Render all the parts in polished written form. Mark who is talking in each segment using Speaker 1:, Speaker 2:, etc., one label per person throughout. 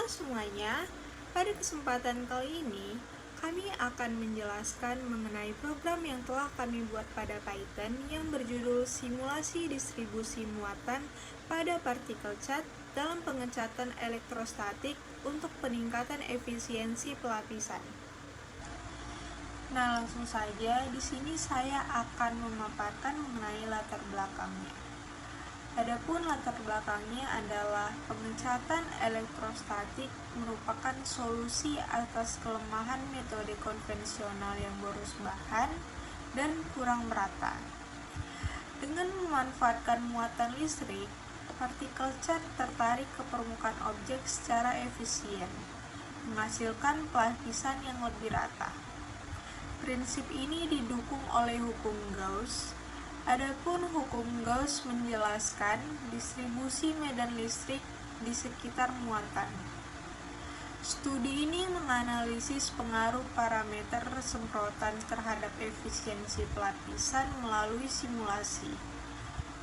Speaker 1: Semuanya, pada kesempatan kali ini kami akan menjelaskan mengenai program yang telah kami buat pada Python yang berjudul Simulasi Distribusi Muatan pada Partikel Cat dalam Pengecatan Elektrostatik untuk peningkatan efisiensi pelapisan. Nah, langsung saja di sini saya akan memaparkan mengenai latar belakangnya. Adapun latar belakangnya adalah pengecatan elektrostatik merupakan solusi atas kelemahan metode konvensional yang boros bahan dan kurang merata. Dengan memanfaatkan muatan listrik, partikel cat tertarik ke permukaan objek secara efisien, menghasilkan pelapisan yang lebih rata. Prinsip ini didukung oleh hukum Gauss. Adapun hukum Gauss menjelaskan distribusi medan listrik di sekitar muatan. Studi ini menganalisis pengaruh parameter semprotan terhadap efisiensi pelapisan melalui simulasi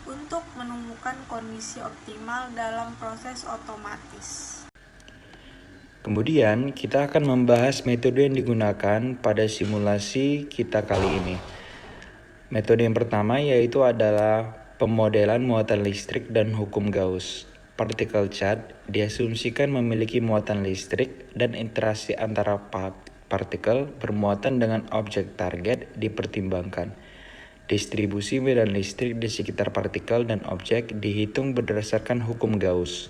Speaker 1: untuk menemukan kondisi optimal dalam proses otomatis.
Speaker 2: Kemudian kita akan membahas metode yang digunakan pada simulasi kita kali ini. Metode yang pertama yaitu adalah pemodelan muatan listrik dan hukum Gauss. Partikel cat diasumsikan memiliki muatan listrik dan interaksi antara partikel bermuatan dengan objek target dipertimbangkan. Distribusi medan listrik di sekitar partikel dan objek dihitung berdasarkan hukum Gauss,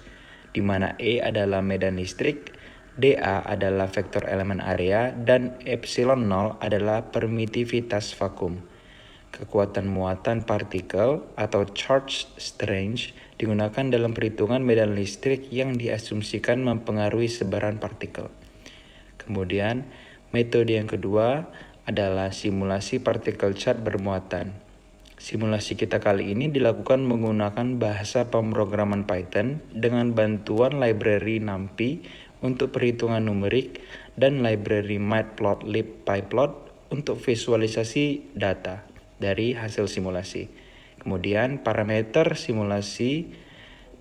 Speaker 2: di mana E adalah medan listrik, dA adalah vektor elemen area, dan epsilon 0 adalah permitivitas vakum. Kekuatan muatan partikel atau charge strength digunakan dalam perhitungan medan listrik yang diasumsikan mempengaruhi sebaran partikel. Kemudian, metode yang kedua adalah simulasi partikel cat bermuatan. Simulasi kita kali ini dilakukan menggunakan bahasa pemrograman Python dengan bantuan library NumPy untuk perhitungan numerik dan library matplotlib pyplot untuk visualisasi data dari hasil simulasi. Kemudian parameter simulasi,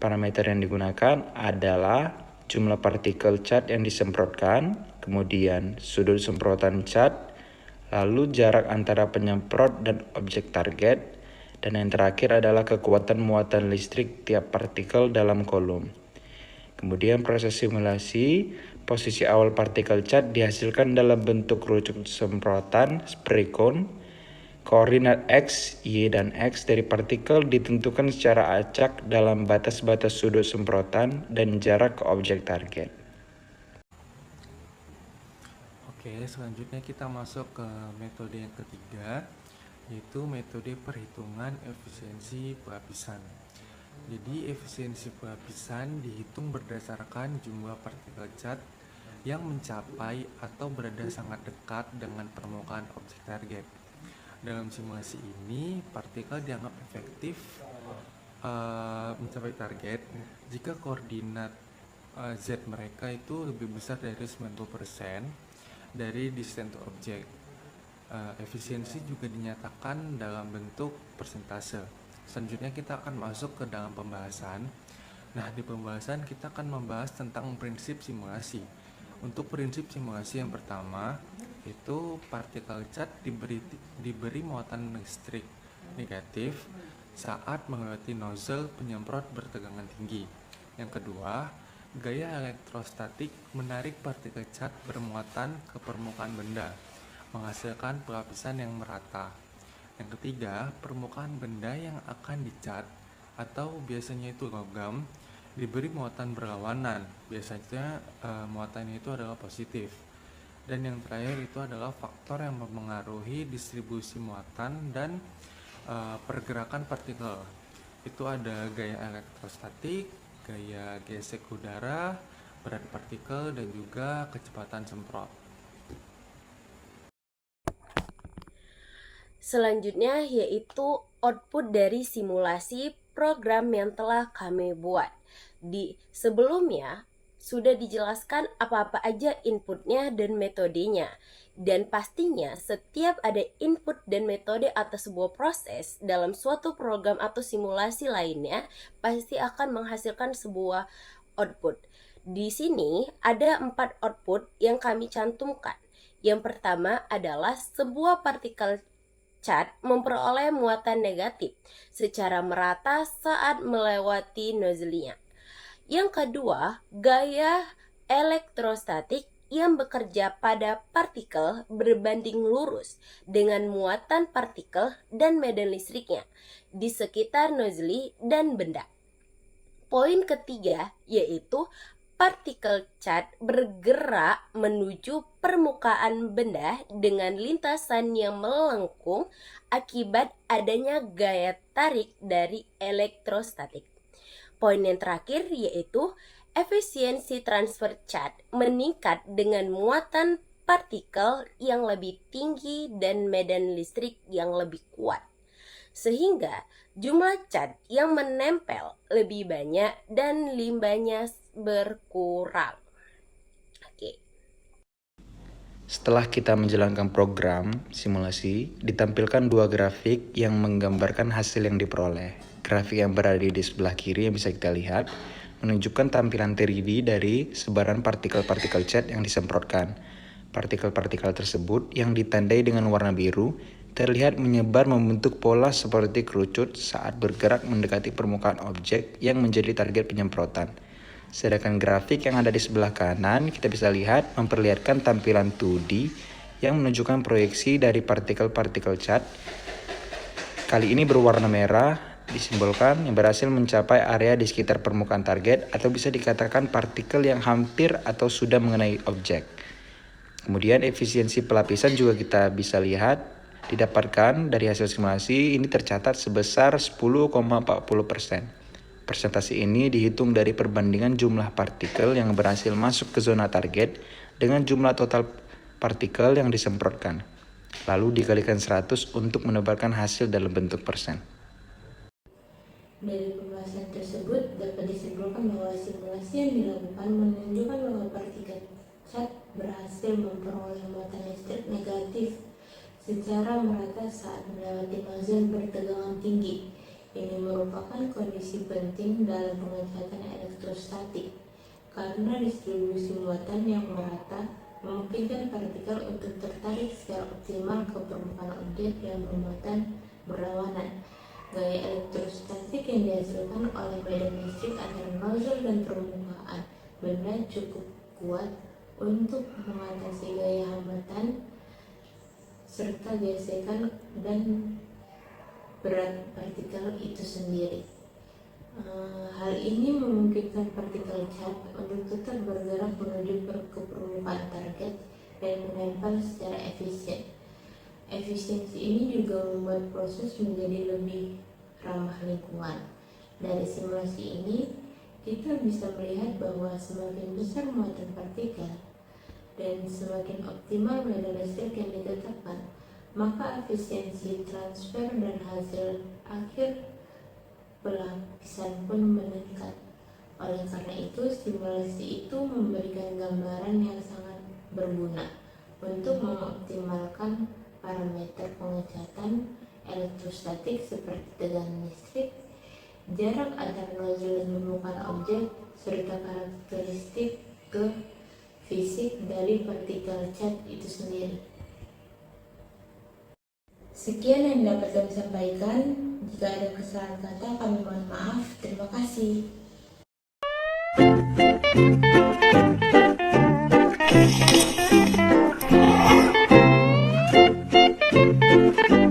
Speaker 2: parameter yang digunakan adalah jumlah partikel cat yang disemprotkan, kemudian sudut semprotan cat, lalu jarak antara penyemprot dan objek target, dan yang terakhir adalah kekuatan muatan listrik tiap partikel dalam kolom. Kemudian proses simulasi, posisi awal partikel cat dihasilkan dalam bentuk kerucut semprotan spray cone. Koordinat X, Y, dan X dari partikel ditentukan secara acak dalam batas-batas sudut semprotan dan jarak ke objek target.
Speaker 3: Oke, selanjutnya kita masuk ke metode yang ketiga, yaitu metode perhitungan efisiensi pelapisan. Jadi efisiensi pelapisan dihitung berdasarkan jumlah partikel cat yang mencapai atau berada sangat dekat dengan permukaan objek target. Dalam simulasi ini, partikel dianggap efektif mencapai target jika koordinat Z mereka itu lebih besar dari 90% dari distance to object. Efisiensi juga dinyatakan dalam bentuk persentase. Selanjutnya kita akan masuk ke dalam pembahasan. Nah, di pembahasan kita akan membahas tentang prinsip simulasi. Untuk prinsip simulasi yang pertama, itu partikel cat diberi muatan listrik negatif saat melewati nozzle penyemprot bertegangan tinggi. Yang kedua, gaya elektrostatik menarik partikel cat bermuatan ke permukaan benda menghasilkan pelapisan yang merata. Yang ketiga, permukaan benda yang akan dicat atau biasanya itu logam diberi muatan berlawanan. Biasanya muatannya itu adalah positif. Dan yang terakhir itu adalah faktor yang mempengaruhi distribusi muatan dan pergerakan partikel. Itu ada gaya elektrostatik, gaya gesek udara, berat partikel, dan juga kecepatan semprot.
Speaker 4: Selanjutnya yaitu output dari simulasi program yang telah kami buat. Di sebelumnya sudah dijelaskan apa-apa aja inputnya dan metodenya. Dan pastinya setiap ada input dan metode atas sebuah proses dalam suatu program atau simulasi lainnya pasti akan menghasilkan sebuah output. Di sini ada 4 output yang kami cantumkan. Yang pertama adalah sebuah partikel cat memperoleh muatan negatif secara merata saat melewati nozzle-nya. Yang kedua, gaya elektrostatik yang bekerja pada partikel berbanding lurus dengan muatan partikel dan medan listriknya di sekitar nozzle dan benda. Poin ketiga yaitu partikel cat bergerak menuju permukaan benda dengan lintasan yang melengkung akibat adanya gaya tarik dari elektrostatik. Poin yang terakhir yaitu efisiensi transfer cat meningkat dengan muatan partikel yang lebih tinggi dan medan listrik yang lebih kuat. Sehingga jumlah cat yang menempel lebih banyak dan limbahnya berkurang. Oke.
Speaker 2: Setelah kita menjalankan program simulasi, ditampilkan 2 grafik yang menggambarkan hasil yang diperoleh. Grafik yang berada di sebelah kiri yang bisa kita lihat menunjukkan tampilan 3D dari sebaran partikel-partikel cat yang disemprotkan. Partikel-partikel tersebut yang ditandai dengan warna biru terlihat menyebar membentuk pola seperti kerucut saat bergerak mendekati permukaan objek yang menjadi target penyemprotan. Sedangkan grafik yang ada di sebelah kanan kita bisa lihat memperlihatkan tampilan 2D yang menunjukkan proyeksi dari partikel-partikel cat. Kali ini berwarna merah disimbolkan yang berhasil mencapai area di sekitar permukaan target atau bisa dikatakan partikel yang hampir atau sudah mengenai objek. Kemudian efisiensi pelapisan juga kita bisa lihat didapatkan dari hasil simulasi ini tercatat sebesar 10,40%. Persentase ini dihitung dari perbandingan jumlah partikel yang berhasil masuk ke zona target dengan jumlah total partikel yang disemprotkan. Lalu dikalikan 100 untuk mendapatkan hasil dalam bentuk persen.
Speaker 5: Dari pembahasan tersebut dapat disimpulkan bahwa simulasi yang dilakukan menunjukkan bahwa partikel cat berhasil memperoleh muatan listrik negatif secara merata saat melewati nozzle bertegangan tinggi. Ini merupakan kondisi penting dalam pengecatan elektrostatik karena distribusi muatan yang merata memungkinkan partikel untuk tertarik secara optimal ke permukaan objek yang bermuatan berlawanan. Gaya elektrostatik yang dihasilkan oleh medan listrik antara nozzle dan permukaan benda cukup kuat untuk mengatasi gaya hambatan serta gesekan dan berat partikel itu sendiri. Hal ini memungkinkan partikel cat untuk tetap bergerak menuju ke permukaan target dan menempel secara efisien. Efisiensi ini juga membuat proses menjadi lebih ramah lingkungan. Dari simulasi ini, kita bisa melihat bahwa semakin besar muatan partikel dan semakin optimal medan listrik yang ditetapkan, maka efisiensi transfer dan hasil akhir pelapisan pun meningkat. Oleh karena itu, simulasi itu memberikan gambaran yang sangat berguna untuk mengoptimalkan parameter pengecatan elektrostatik seperti tegangan listrik, jarak antar nozzle dan permukaan objek, serta karakteristik fisik dari partikel cat itu sendiri. Sekian yang dapat kami sampaikan. Jika ada kesalahan kata, kami mohon maaf. Terima kasih. Thank you.